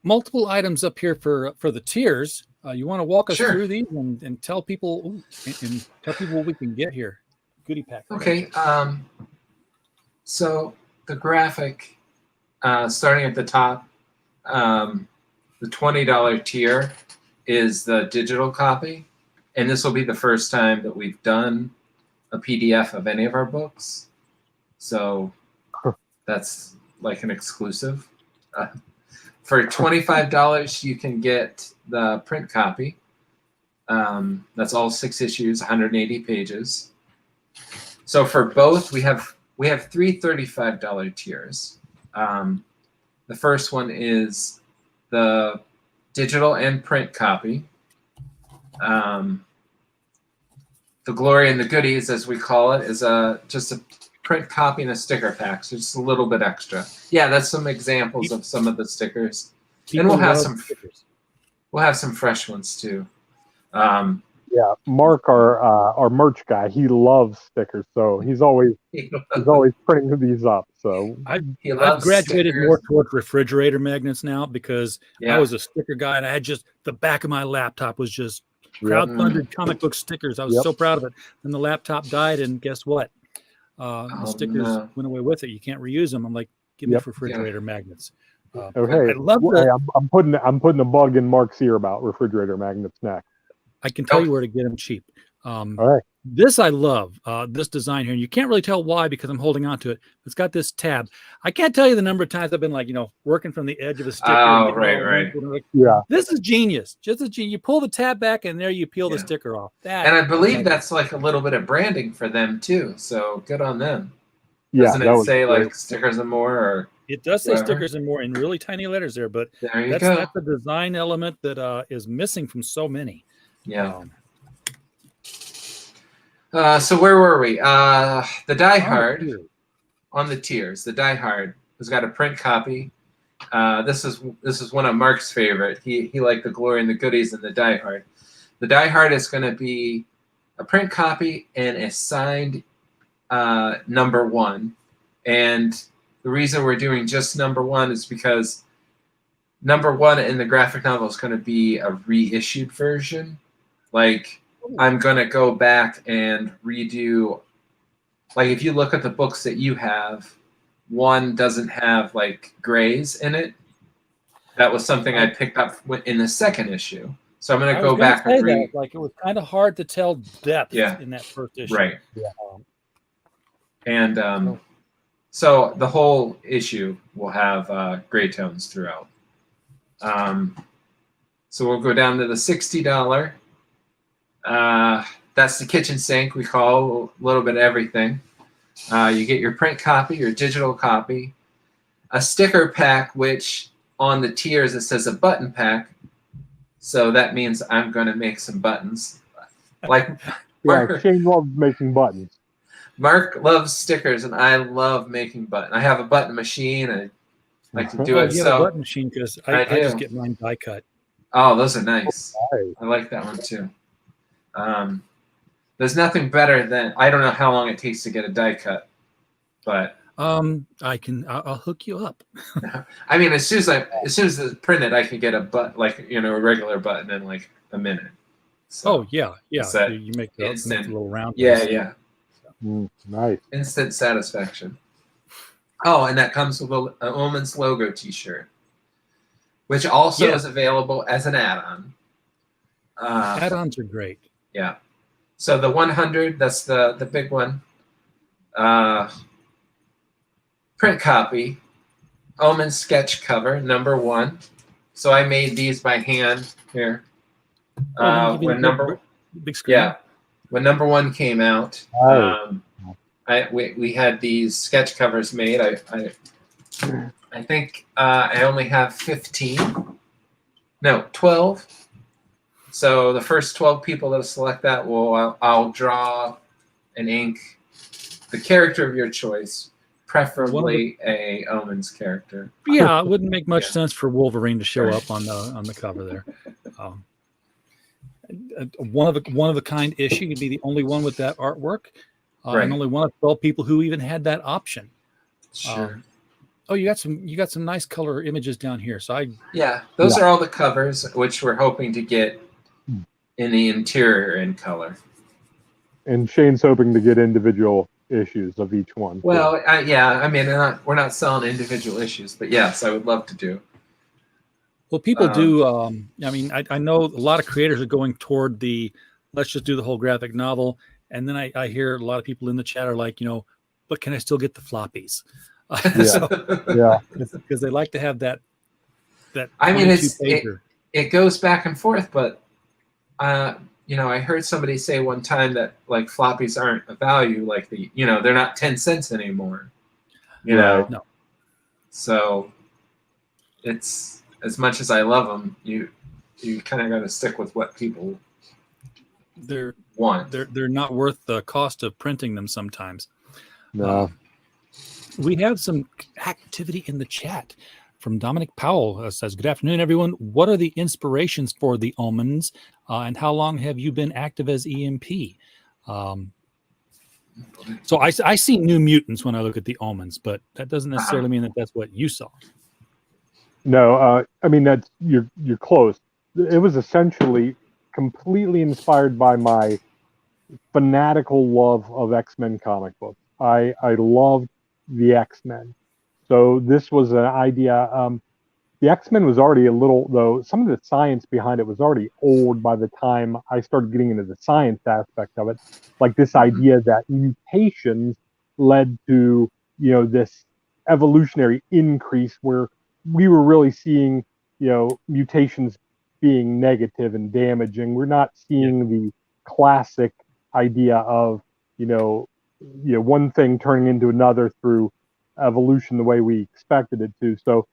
multiple items up here for the tiers. You want to walk us through these and tell people what we can get here? Goodie pack. Okay. So the graphic, starting at the top, the $20 tier is the digital copy, and this will be the first time that we've done a PDF of any of our books. So that's like an exclusive. For $25, you can get the print copy. That's all 6 issues, 180 pages. So for both, we have 3 $35 tiers. The first one is the digital and print copy. The glory and the goodies, as we call it, is just a print copy and a sticker pack, so just a little bit extra. Yeah, that's some examples of some of the stickers, and we'll have some stickers. We'll have some fresh ones too. Yeah, Mark, our merch guy, he loves stickers, so he's always printing these up. So I've graduated more toward refrigerator magnets now, because I was a sticker guy, and I had just the back of my laptop was just crowdfunded comic book stickers. I was so proud of it. And the laptop died, and guess what? The stickers went away with it. You can't reuse them. I'm like, give me refrigerator magnets. Okay, I love I'm putting a bug in Mark's ear about refrigerator magnets next. I can tell you where to get them cheap. All right. This I love, this design here. And you can't really tell why because I'm holding on to it. It's got this tab. I can't tell you the number of times I've been like, working from the edge of a sticker. Oh, and right. Yeah. This is genius. Just as genius. You pull the tab back and there you peel the sticker off. And I believe that's like a little bit of branding for them too. So good on them. Yeah. Doesn't it say like stickers and more? Or it does say stickers and more in really tiny letters there, but there you that's go. a design element that is missing from so many. Yeah. So where were we? The Die Hard on the tiers. The Die Hard has got a print copy. This is one of Mark's favorite. He liked the glory and the goodies in the Die Hard. The Die Hard is going to be a print copy and a signed number 1. And the reason we're doing just number 1 is because number 1 in the graphic novel is going to be a reissued version. Like, I'm going to go back and redo, like if you look at the books that you have, one doesn't have like grays in it. That was something I picked up in the second issue. So I'm going to go back and read. Like it was kind of hard to tell depth in that first issue. Right. Yeah. And so the whole issue will have gray tones throughout. So we'll go down to the $60. That's the kitchen sink. We call a little bit of everything. You get your print copy, your digital copy, a sticker pack, which on the tiers it says a button pack. So that means I'm going to make some buttons. Like Shane loves making buttons. Mark loves stickers, and I love making buttons. I have a button machine. I like to do it. You have a button machine because I just get mine die cut. Oh, those are nice. I like that one too. There's nothing better than, I don't know how long it takes to get a die cut, but I'll hook you up. I mean, as soon as it's printed, I can get a a regular button in like a minute. So yeah. You make the little round. Yeah. Nice. Instant satisfaction. Oh, and that comes with an Omens logo T-shirt, which also is available as an add-on. Add-ons are great. Yeah. So the 100, that's the big one. Print copy, Omen sketch cover, number 1. So I made these by hand here. When number when number 1 came out, we had these sketch covers made. I think I only have 12. So the first 12 people that select that I'll draw and ink the character of your choice, preferably a Omens character. Yeah, it wouldn't make much sense for Wolverine to show up on the cover there. One of a kind issue. You'd be the only one with that artwork, and only one of 12 people who even had that option. Sure. You got some nice color images down here. So those are all the covers, which we're hoping to get in the interior in color. And Shane's hoping to get individual issues of each one. Well, I mean, we're not selling individual issues, but yes, I would love to do. Well, people do. I mean, I know a lot of creators are going toward let's just do the whole graphic novel. And then I hear a lot of people in the chat are like, but can I still get the floppies? Because they like to have that. I mean, it goes back and forth, but I heard somebody say one time that like floppies aren't a value, like they're not 10 cents anymore. No. So it's, as much as I love them, you kind of got to stick with what people want. They're not worth the cost of printing them sometimes. No. We have some activity in the chat from Dominic Powell. Says, good afternoon, everyone. What are the inspirations for the Omens, and how long have you been active as EMP? So I see New Mutants when I look at the Omens, but that doesn't necessarily mean that that's what you saw. No, I mean, that's you're close. It was essentially completely inspired by my fanatical love of X-Men comic books. I loved the X-Men. So this was an idea. the X-Men was already a little, though, some of the science behind it was already old by the time I started getting into the science aspect of it. Like this idea that mutations led to, this evolutionary increase where we were really seeing, mutations being negative and damaging. We're not seeing the classic idea of, one thing turning into another through evolution the way we expected it to. So,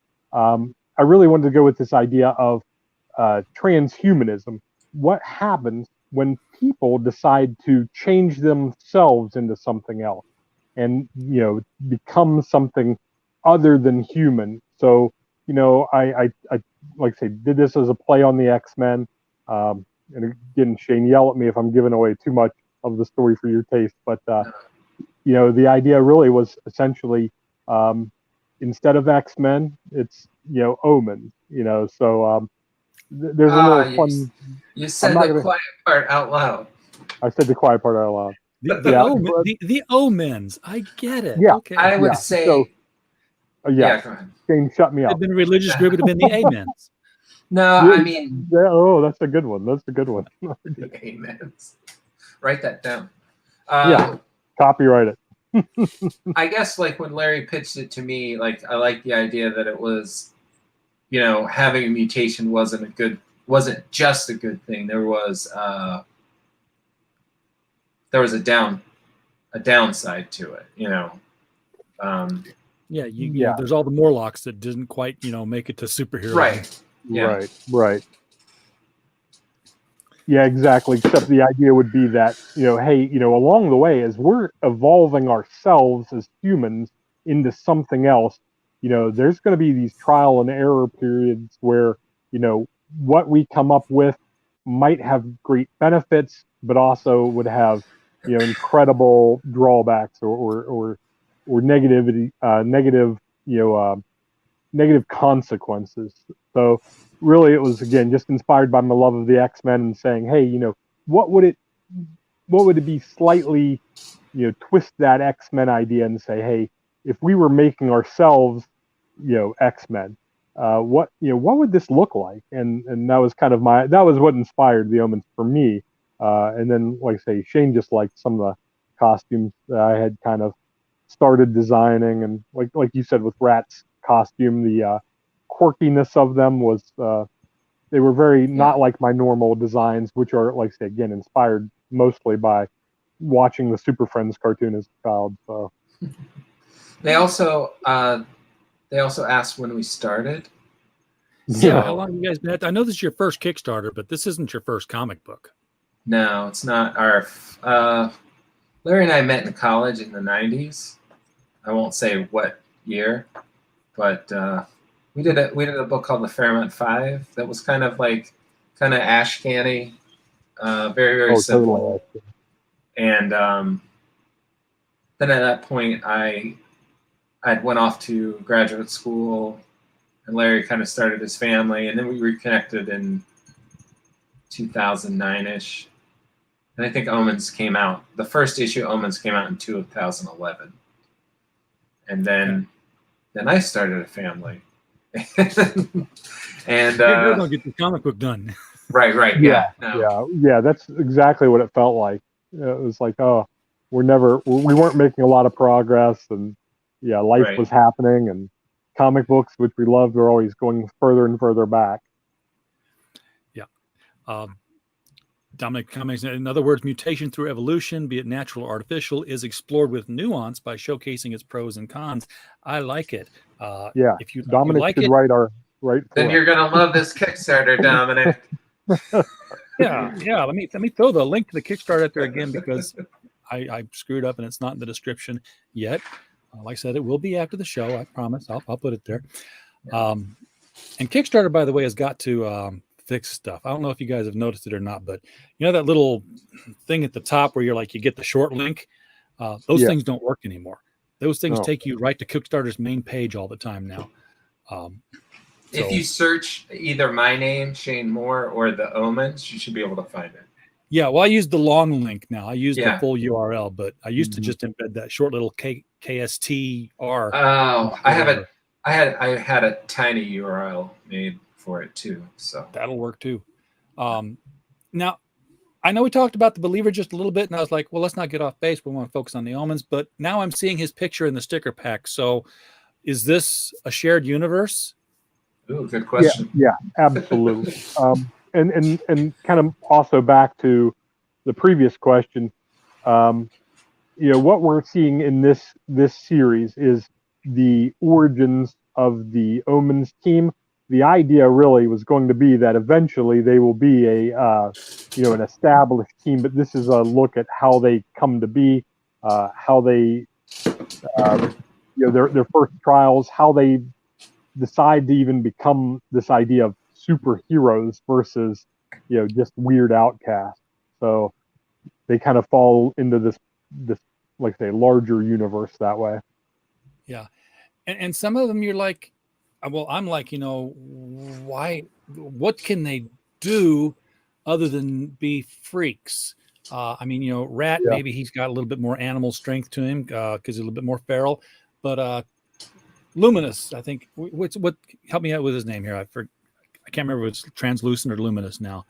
I really wanted to go with this idea of transhumanism. What happens when people decide to change themselves into something else and, become something other than human? So, I like I say, did this as a play on the X-Men. And again, Shane, yell at me if I'm giving away too much of the story for your taste. But, the idea really was essentially, instead of X-Men, it's Omens. So there's a little fun. You said the quiet part out loud. I said the quiet part out loud. The Omens. I get it. Yeah, okay. I would say. So, go ahead. Shane, shut me If it up. had been a religious group, it would have been the Amens. No, I mean. Oh, that's a good one. That's a good one. Amens. Write that down. Copyright it. I guess like when Larry pitched it to me, like I like the idea that it was, having a mutation wasn't just a good thing. There was a downside to it, There's all the Morlocks that didn't quite, make it to superhero. Right. Yeah. Right. Yeah, exactly. Except the idea would be that, hey, along the way, as we're evolving ourselves as humans into something else, there's going to be these trial and error periods where, what we come up with might have great benefits, but also would have, incredible drawbacks or negative, negative consequences. So really, it was, again, just inspired by my love of the X-Men and saying, hey, what would it be slightly, twist that X-Men idea and say, hey, if we were making ourselves, X-Men, what would this look like? And that was kind of that was what inspired the Omens for me. And then, like I say, Shane just liked some of the costumes that I had kind of started designing, and like you said with Rat's costume, the quirkiness of them was they were very not like my normal designs, which are, like I say, again, inspired mostly by watching the Super Friends cartoon as a child. So they also asked when we started. Yeah, how long have you guys been at that? I know this is your first Kickstarter, but this isn't your first comic book. No, it's not. Larry and I met in college in the 90s. I won't say what year, but we did a book called The Fairmont 5 that was kind of ash canny, very, very simple. Totally. And then at that point, I went off to graduate school, and Larry kind of started his family, and then we reconnected in 2009-ish. And I think Omens came out. The first issue of Omens came out in 2011. And then I started a family. And you're gonna get the comic book done. Right. Yeah. That's exactly what it felt like. It was like, oh, we weren't making a lot of progress, and life was happening, and comic books, which we loved, were always going further and further back. Yeah. Dominic comments, in other words, mutation through evolution, be it natural or artificial, is explored with nuance by showcasing its pros and cons. I like it. If you Dominic like should it, write. Then you're gonna love this Kickstarter, Dominic. Yeah. Let me throw the link to the Kickstarter out there again, because I screwed up and it's not in the description yet. Like I said, it will be after the show. I promise. I'll put it there. And Kickstarter, by the way, has got to fix stuff. I don't know if you guys have noticed it or not, but that little thing at the top where you get the short link, those things don't work anymore. Those things take you right to Kickstarter's main page all the time now. If you search either my name, Shane Moore, or the Omens, you should be able to find it. Yeah, well, I use the long link now. I use the full URL, but I used to just embed that short little KSTR. Oh, I I had a tiny URL made for it too, so That'll work too. Now, I know we talked about the Believer just a little bit, and I was like, well, let's not get off base. We want to focus on the Omens. But now I'm seeing his picture in the sticker pack. So, is this a shared universe? Ooh, good question. Yeah, absolutely. And kind of also back to the previous question, what we're seeing in this series is the origins of the Omens team. The idea really was going to be that eventually they will be an established team, but this is a look at how they come to be, how they, their first trials, how they decide to even become this idea of superheroes versus just weird outcasts. So they kind of fall into this like say larger universe that way. Yeah, and some of them you're like, well, I'm like, why? What can they do other than be freaks? Rat, Yeah. maybe he's got a little bit more animal strength to him because he's a little bit more feral. But Luminous, I think. What? Help me out with his name here. I can't remember if it's translucent or luminous now.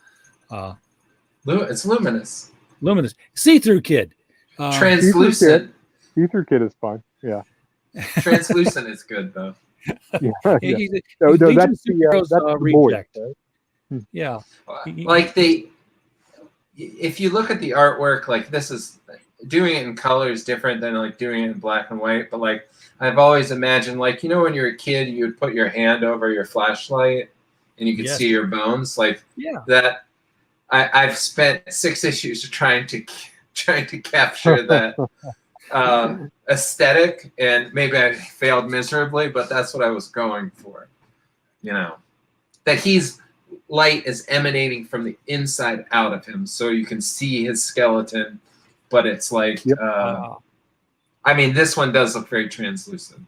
It's luminous. Luminous, see-through kid. Translucent. See-through kid is fine. Yeah. Translucent is good though. Yeah. He's that's Superheroes, the reject. voice, right? Yeah. Like if you look at the artwork, like this is doing it in color is different than like doing it in black and white. But like I've always imagined, like when you're a kid, you would put your hand over your flashlight and you could see your bones, like that. I've spent 6 issues trying to capture that aesthetic, and maybe I failed miserably, but that's what I was going for. That he's light is emanating from the inside out of him, so you can see his skeleton, but it's like this one does look very translucent.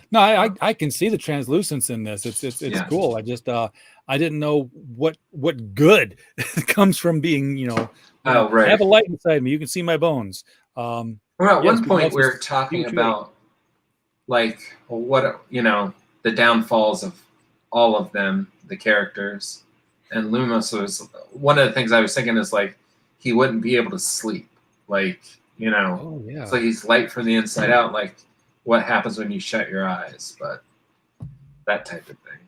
No, I can see the translucence in this. It's cool. I just I didn't know what good comes from being I have a light inside me. You can see my bones. Well, at one point we were talking about like what the downfalls of all of them, the characters, and Lumos was one of the things I was thinking is like he wouldn't be able to sleep, like so he's light from the inside out, like what happens when you shut your eyes, but that type of thing.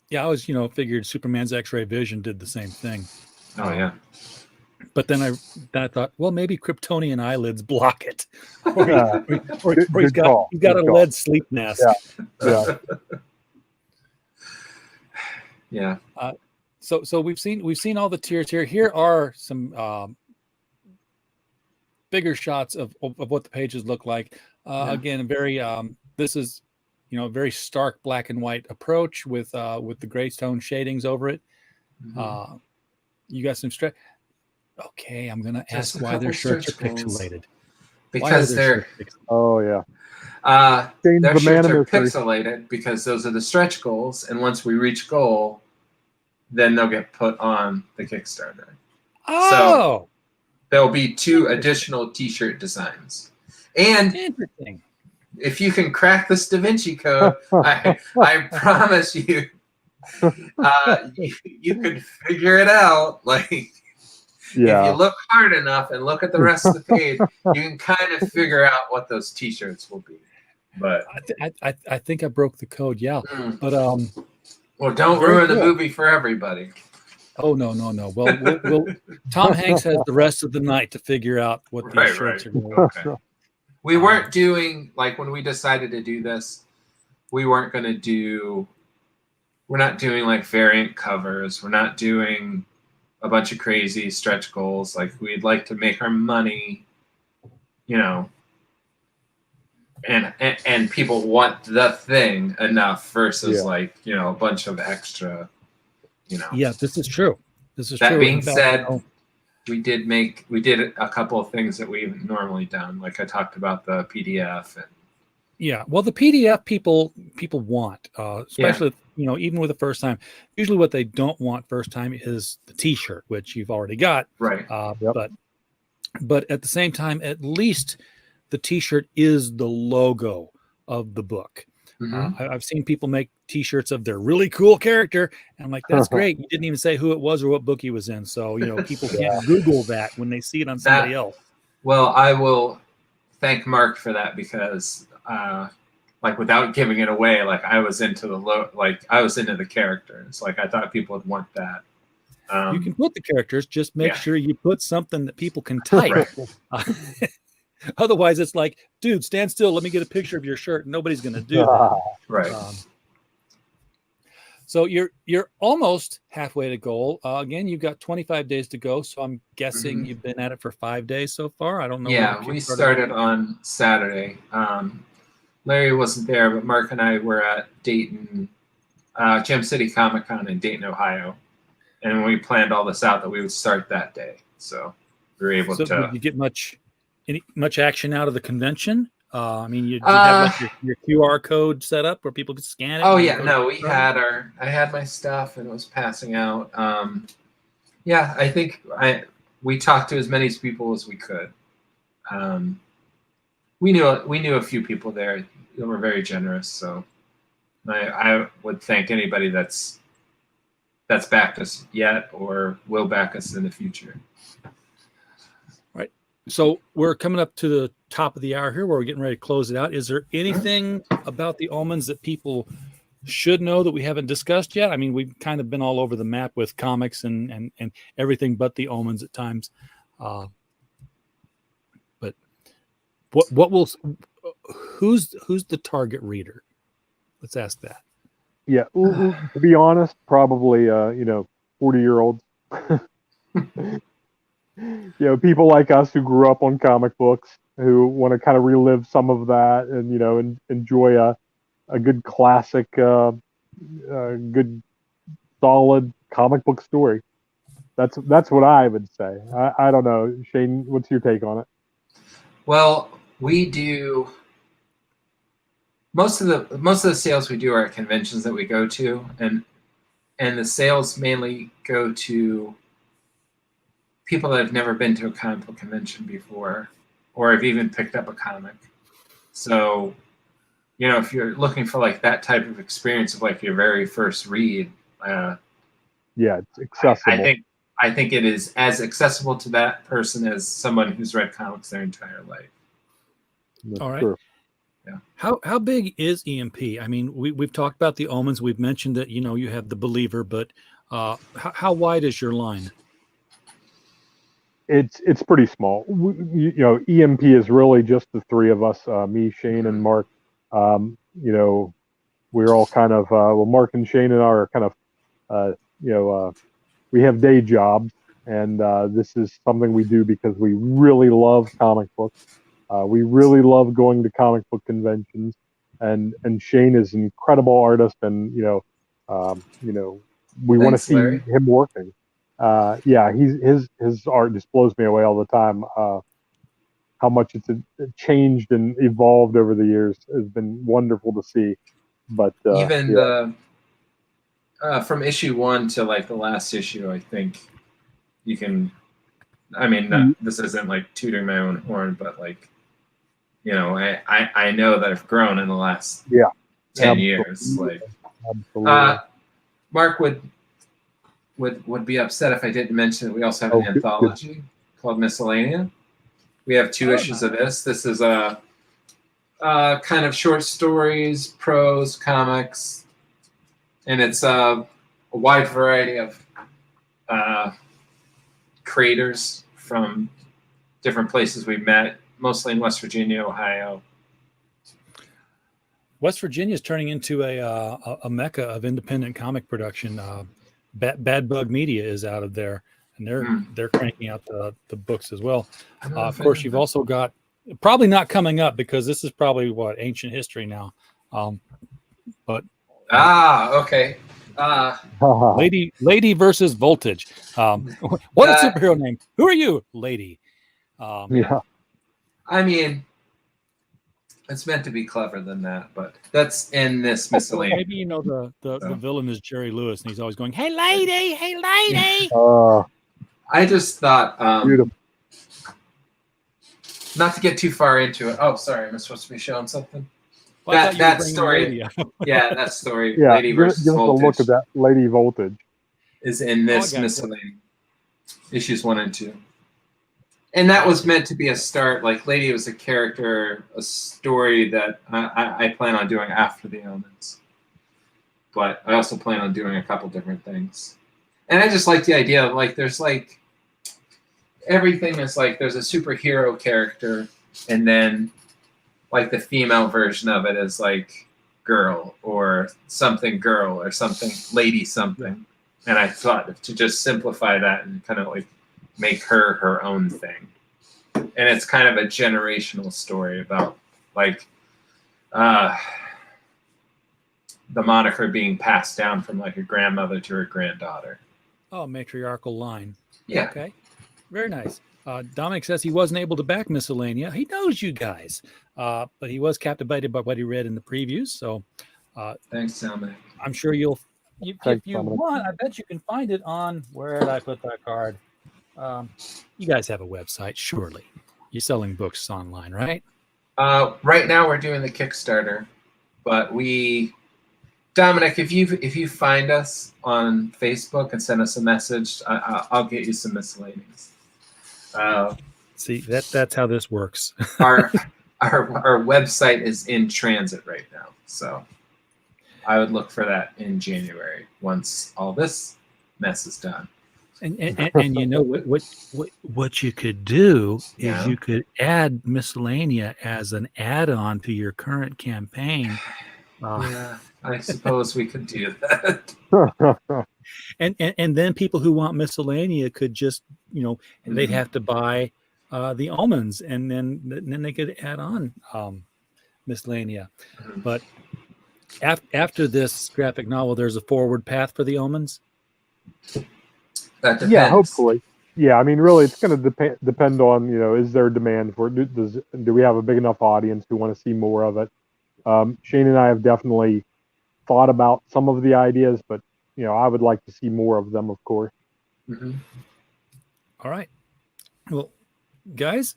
Yeah, I was figured Superman's X-ray vision did the same thing. Oh yeah. But then I thought, well, maybe Kryptonian eyelids block it, or he's got a lead sleep mask. Yeah. So we've seen all the tiers here. Here are some bigger shots of what the pages look like. Again, very this is very stark black and white approach with the gray stone shadings over it. Mm-hmm. You got some stretch. Okay, I'm gonna ask why their shirts are pixelated. Because they're their shirts are pixelated because those are the stretch goals, and once we reach goal, then they'll get put on the Kickstarter. Oh, so there'll be 2 additional T-shirt designs, and interesting. If you can crack this Da Vinci Code, I promise you, you can figure it out. Like. Yeah. If you look hard enough and look at the rest of the page, you can kind of figure out what those T-shirts will be. But I think I broke the code. Yeah, but well, don't ruin the movie for everybody. Oh no. Well, we'll Tom Hanks has the rest of the night to figure out what these shirts are going to be. We weren't doing like when we decided to do this. We're not doing like variant covers. We're not doing a bunch of crazy stretch goals. Like we'd like to make our money, and people want the thing enough versus like, a bunch of extra, Yeah, this is true. That being said, we did a couple of things that we've normally done. Like I talked about the PDF and well, the PDF people want, especially even with the first time. Usually, what they don't want first time is the T-shirt, which you've already got. Right. But at the same time, at least the T-shirt is the logo of the book. I've seen people make T-shirts of their really cool character, and I'm like, that's great. You didn't even say who it was or what book he was in, so people can't Google that when they see it on somebody else. Well, I will thank Mark for that because, without giving it away, I was into the characters. I thought people would want that. You can put the characters, just make sure you put something that people can type. Otherwise, it's like, dude, stand still. Let me get a picture of your shirt. Nobody's going to do that. Right. So you're almost halfway to goal. Again, you've got 25 days to go. So I'm guessing you've been at it for 5 days so far. I don't know. Yeah, we started on Saturday. Larry wasn't there, but Mark and I were at Dayton, Gem City Comic Con in Dayton, Ohio. And we planned all this out that we would start that day. So we were able to. Did you get much action out of the convention? You have your QR code set up where people could scan it. Oh yeah, no, I had my stuff and it was passing out. I think we talked to as many people as we could. We knew a few people there that were very generous. So I would thank anybody that's backed us yet or will back us in the future. Right. So we're coming up to the top of the hour here where we're getting ready to close it out. Is there anything about the Omens that people should know that we haven't discussed yet? We've kind of been all over the map with comics and everything but the Omens at times. But who's the target reader? Let's ask that. Yeah, to be honest, probably 40-year-olds. People like us who grew up on comic books, who want to kind of relive some of that, and enjoy a good classic, good solid comic book story. That's what I would say. I don't know, Shane. What's your take on it? Well, we do. Most of the sales we do are at conventions that we go to, and the sales mainly go to people that have never been to a comic book convention before, or have even picked up a comic. So, if you're looking for that type of experience of your very first read, it's accessible. I think it is as accessible to that person as someone who's read comics their entire life. That's all right. True. Yeah. How big is EMP? We've talked about the Omens. We've mentioned that you have the Believer, but how wide is your line? It's pretty small. EMP is really just the three of us, me, Shane, and Mark. We're all kind of Mark and Shane and I are kind of we have day jobs, and this is something we do because we really love comic books. We really love going to comic book conventions, and Shane is an incredible artist, and we want to see Larry. him working. His art just blows me away all the time. How much it's changed and evolved over the years has been wonderful to see. But even from issue 1 to the last issue, I think you can. This isn't tooting my own horn, but I know that I've grown in the last 10 years. Absolutely. Mark would be upset if I didn't mention that we also have an anthology called Miscellanea. We have 2 issues of this. This is a kind of short stories, prose, comics, and it's a wide variety of creators from different places we've met, mostly in West Virginia, Ohio. West Virginia is turning into a mecca of independent comic production. Bad Bug Media is out of there, and they're cranking out the books as well. Of course, you've also got, probably not coming up because this is probably ancient history now. But okay. Lady versus Voltage. What a superhero name! Who are you, Lady? It's meant to be clever than that, but that's in this Miscellanea. Maybe the villain is Jerry Lewis, and he's always going, "Hey, lady! Hey, lady!" I just thought, Beautiful. Not to get too far into it. Oh, sorry, am I supposed to be showing something? Well, I thought you were that bringing story. Lady up. Yeah, that story. Yeah, Lady give versus us a Voltage look at that Lady Voltage. is in Oh, I this got you. miscellany, issues 1 and 2. And that was meant to be a start. Like Lady was a character, a story that I plan on doing after the Omens. But I also plan on doing a couple different things. And I just like the idea of like there's like everything is like there's a superhero character, and then like the female version of it is like girl or something lady something. And I thought to just simplify that and kind of like make her own thing. And it's kind of a generational story about like the moniker being passed down from like a grandmother to her granddaughter. Oh, matriarchal line. Yeah. Okay. Very nice. Dominic says he wasn't able to back Miscellanea. He knows you guys, but he was captivated by what he read in the previews. So Thanks, Dominic. I'm sure you'll, if Thanks, you Dominic. want, I bet you can find it on, where did I put that card? You guys have a website, surely. You're selling books online, right? Right now we're doing the Kickstarter, but Dominic, if you find us on Facebook and send us a message, I'll get you some miscellaneous. See, that's how this works. our website is in transit right now, so I would look for that in January once all this mess is done. And you know what you could do Yeah. is you could add Miscellanea as an add-on to your current campaign. Yeah, I suppose we could do that. And then people who want Miscellanea could just, they'd have to buy the Omens, and then they could add on Miscellanea. But after this graphic novel, there's a forward path for the Omens. That depends. Yeah, hopefully. Yeah, I mean, really, it's going to depend on, is there demand for it? Do we have a big enough audience who want to see more of it? Shane and I have definitely thought about some of the ideas, but, I would like to see more of them, of course. Mm-hmm. All right. Well, guys,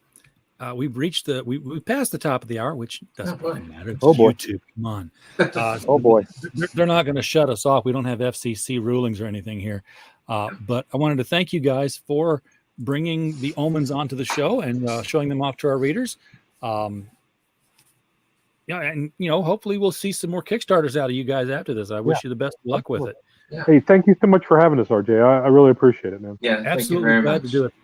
we've reached we passed the top of the hour, which doesn't really matter. It's YouTube. Come on. Oh, boy. They're not going to shut us off. We don't have FCC rulings or anything here. But I wanted to thank you guys for bringing the Omens onto the show and showing them off to our readers. And hopefully we'll see some more Kickstarters out of you guys after this. I wish you the best of luck with it. Yeah. Hey, thank you so much for having us, RJ. I really appreciate it, man. Yeah, absolutely glad to do it.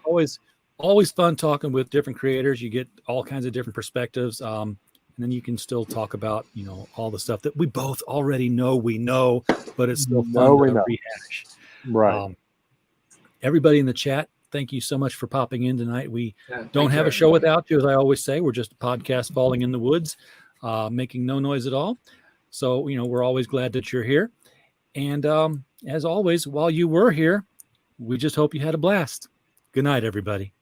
Always fun talking with different creators. You get all kinds of different perspectives. And then you can still talk about, all the stuff that we both already know but it's still fun to rehash. Right. Everybody in the chat, thank you so much for popping in tonight. We don't have a show without you, as I always say. We're just a podcast falling in the woods, making no noise at all. So, we're always glad that you're here. And as always, while you were here, we just hope you had a blast. Good night, everybody.